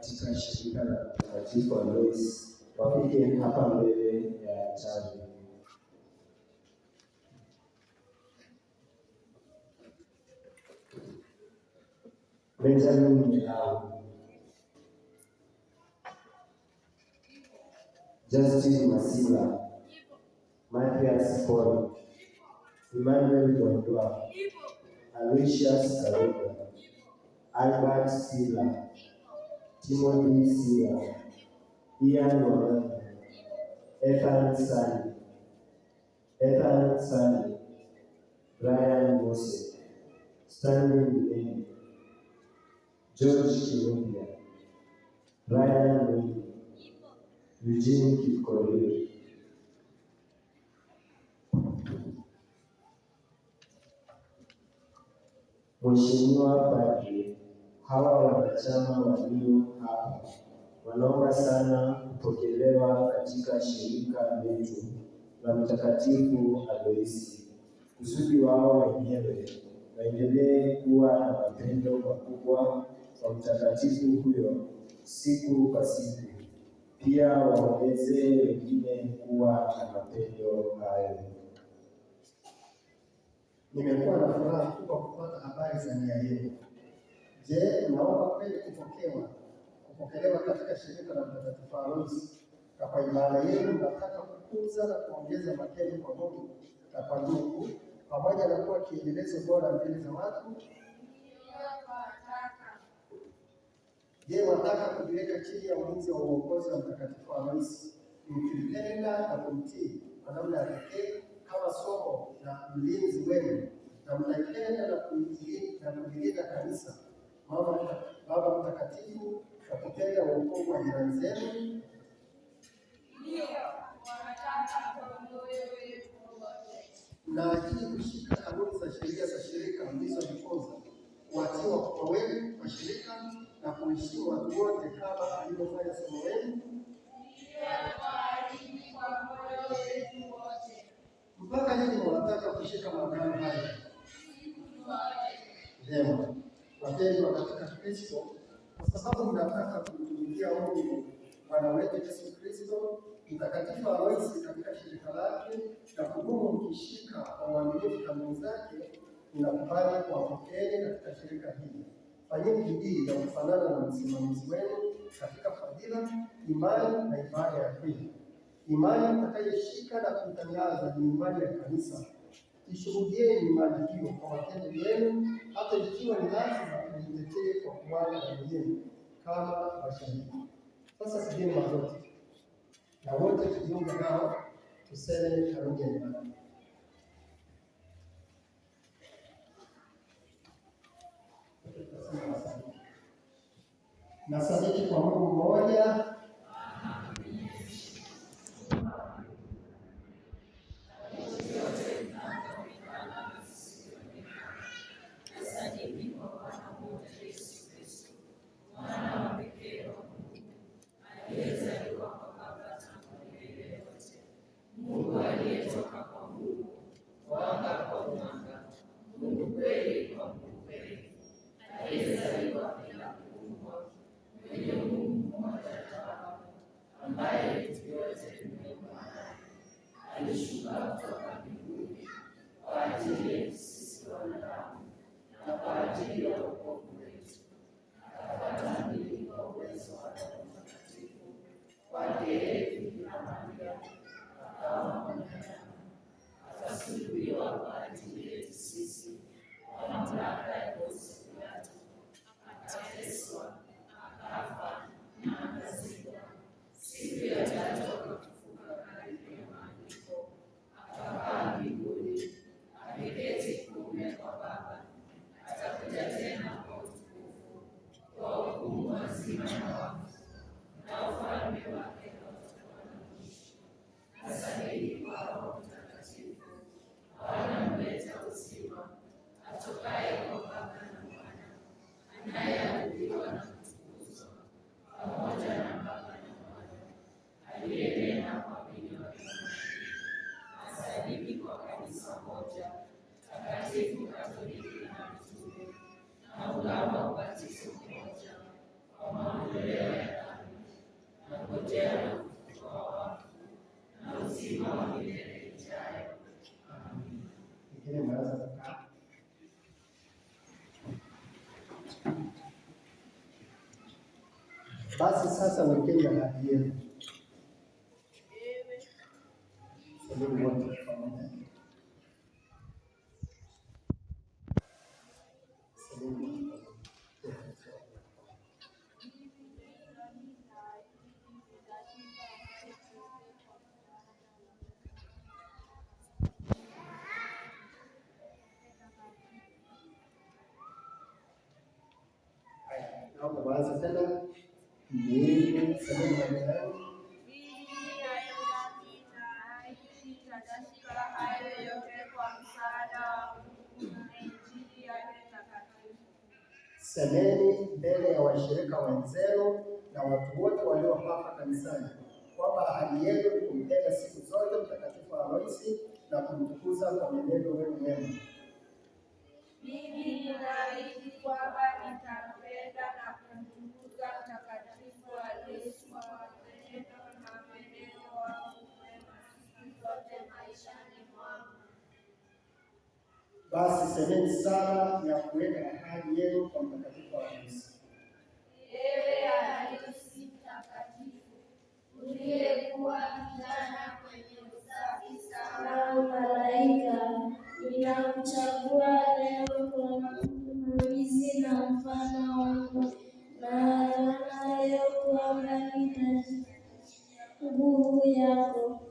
katika shirika la Mtakatifu Alois wafike hapa mbele ya altar. Benjamin Milau, Justin Masila, Mathias Paul, Emmanuel Gondwa, Aloysius Karuga, Albert Sila, Timothy Sila, Ian Wamanga, Ethan Sani, Brian Mose, Stanley Mnene, George Kinuthia, Ryan Mwinyi, Eugene Kikorir. Mheshimiwa Padre, hawa wanachama walio hapa wanaomba sana kupokelewa katika shirika letu la Mtakatifu Aloisi, kusudi wao wenyewe waendelee kuwa na mapendo makubwa kwa mtakatifu huyo siku kwa siku, pia waongeze wengine kuwa na mapendo hayo. Nimekuwa na furaha kubwa kupata habari za nia yenu. Je, naomba kweli kupokelewa katika shirika la Mtakatifu Aloisi, na kwa imani yenu nataka kukuza na kuongeza makeni kwa Mungu na kwa ndugu, pamoja na kuwa kielelezo bora mbele za watu. Je, wataka kujiweka chini ya ulinzi wa uongozi wa Mtakatifu Aloisi, mkipenda na kumtii kwa namna ya pekee kama somo na mlinzi wenu, na mnaipenda na kulilinda kanisa, Baba Mtakatifu, na kupenda wokovu wa jirani zenu? Ndio, wanataka kuondoe wetu wote. Mnaahidi kushika kanuni za sheria za shirika mlizojifunza, kuwatii wakubwa wenu wa shirika na kuheshimu watu wote kama alivyofanya somo wenu? Ndio, waahidi kwa moyo wetu wote. Mpaka lini mnataka kushika maagano haya? Vyema, wapendwa katika Kristo, kwa sababu mnataka kumtumikia Mungu Bwana wetu Yesu Kristo, Mtakatifu Aloisi katika shirika lake na kudumu mkishika kwa uaminifu kanuni zake, ninakubali kuwapokeeni katika shirika hili. Fanyeni bidii ya kufanana na msimamizi wenu katika fadhila, imani na ibada ya kweli. Imani mtakayoshika na kuitangaza ni imani ya kanisa. Ishuhudieni imani hiyo kwa matendo yenu, hata ikiwa ni lazima kuitetee kwa kumwaga damu yenu kama mashahidi. Sasa pigeni magoti na wote tujiunge nao tuseme kanuni ya imani. Nasadiki kwa Mungu mmoja, Mungu aliyetoka kwa Mungu, mwanga kwa mwanga, Mungu kweli kwa Mungu kweli, aliyezaliwa bila kuumbwa, mwenye Mungu mmoja Baba, ambaye vitu vyote vimeumbwa naye, alishuka kutoka mbinguni kwa ajili yetu sisi wanadamu na kwa ajili ya wokovu wetu, akapata mwili kwa uwezo wa Roho Mtakatifu, kwake yeye Bikira Maria akawa mwanadamu, akasulubiwa kwa ajili yetu sisi kwa mamlaka ya Poncio Pilato, akateswa, akafa na akazikwa. Siku ya tatu akafufuka kadiri ya Maandiko, akapaa mbinguni, ameketi kuume kwa Baba, atakuja tena kwa utukufu kuwahukumu wazima na wafu, na ufalme wake hautakuwa na mwisho. Nasadiki kwa Roho Mtakatifu, Bwana mleta uzima, atokaye kwa Baba na Mwana, anayeabudiwa na kutukuzwa pamoja na Baba na Mwana, aliyenena kwa vinywa vya manabii. Nasadiki kwa kanisa moja takatifu Katoliki na mitume, na ungamo wa ubatizo mmoja kwa maondoleo Basi sasa wekeni ahadi yenu. Naomba waanze tena. Mimi semeni maneno yangu. Semeni mbele ya washirika wenzenu na watu wote walio hapa kanisani kwamba ahadi yenu ni kumpenda siku zote Mtakatifu Aloisi na kumtukuza kwa mwenendo wenu mema. Mimi ninaahidi kwamba nitampenda na kumtukuza Mtakatifu Aloisi kwa matendo na mwenendo wangu mema siku zote maishani mwangu. Basi semeni sala ya kuweka ahadi yenu kwa Mtakatifu Aloisi. Ewe Aloisi mtakatifu, uliyekuwa kijana kwenye usafi sana malaika, ninamchagua leo kwa msimamizi na mfano wangu, na anayo kwamba nguvu yako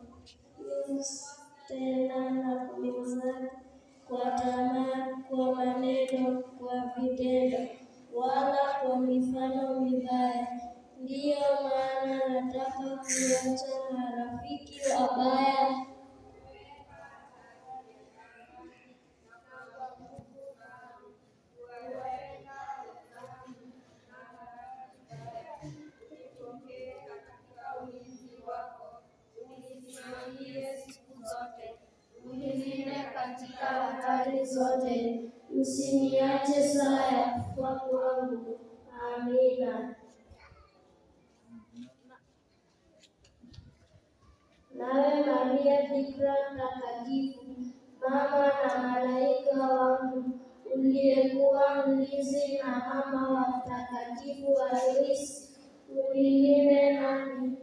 tena na kumizana kwa tamaa, kwa maneno, kwa vitendo, wala kwa mifano mibaya. Ndiyo maana nataka kuacha marafiki wabaya katika hatari zote, usiniache saa ya kufa kwangu. Amina. Nawe Maria Bikira mtakatifu, mama na malaika wangu, uliyekuwa mlinzi na mama wa Mtakatifu Aloisi, unilinde nami,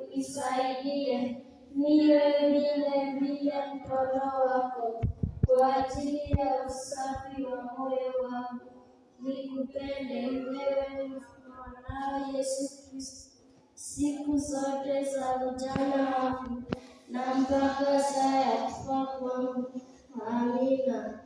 unisaidie niwe vile vile mtoto wako, kwa ajili ya usafi wa moyo wangu, nikupende wewe mwanao Yesu Kristo siku zote za ujana wangu na mpaka saa ya kufa kwangu. Amina.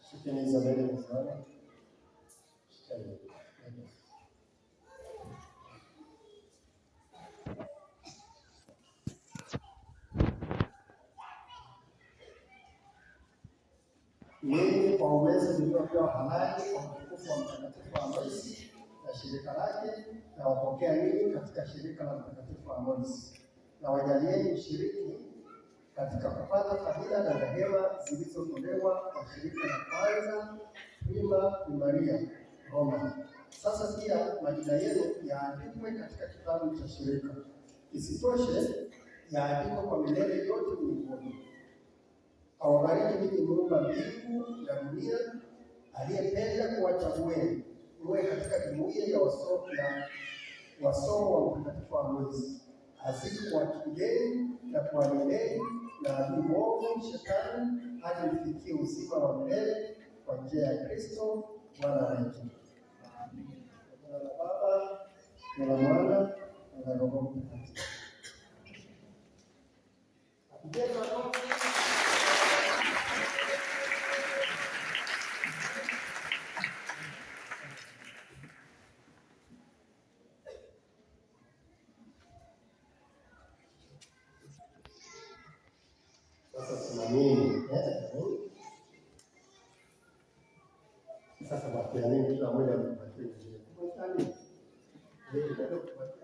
Shikeni Isabeli mezani. Mimi kwa uwezo niliopewa halali kwa utukufu wa Mtakatifu Aloisi na shirika lake, na wapokea ninyi katika shirika la Mtakatifu Aloisi, na wajalieni ushiriki katika kupata fadhila na rehema zilizotolewa kwa shirika la kwanza Prima Maria Roma. Sasa pia majina yenu yaandikwe katika kitabu cha shirika. Isitoshe, yaandikwe kwa milele yote mbinguni. Awabariki ninyi Muumba mbingu na dunia, aliyependa kuwachagueni muwe katika jumuiya ya wasomo wa Mtakatifu Aloisi, azidi kuwakingeni na kuwalindeni na adui mwovu Shetani, hadi mfikie uzima wa milele kwa njia ya Kristo Bwana wetu. Jina la Baba na la Mwana na la Roho Mtakatifu. Sasa simameni. Sasa wakiamini kila mmoja anapatia njia. Kumwani. Ndio ndio kupatia.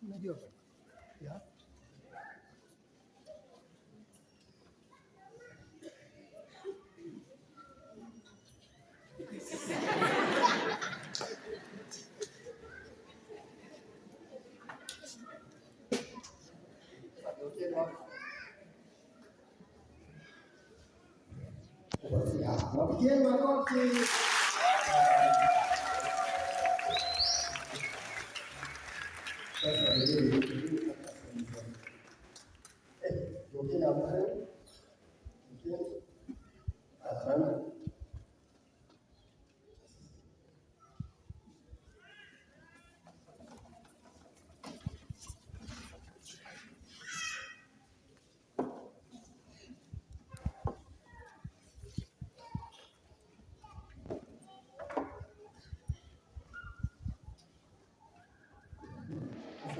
Unajua? Ya. Wapigieni makofi. Sasa Burkina Faso, Burkina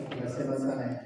tunasema sana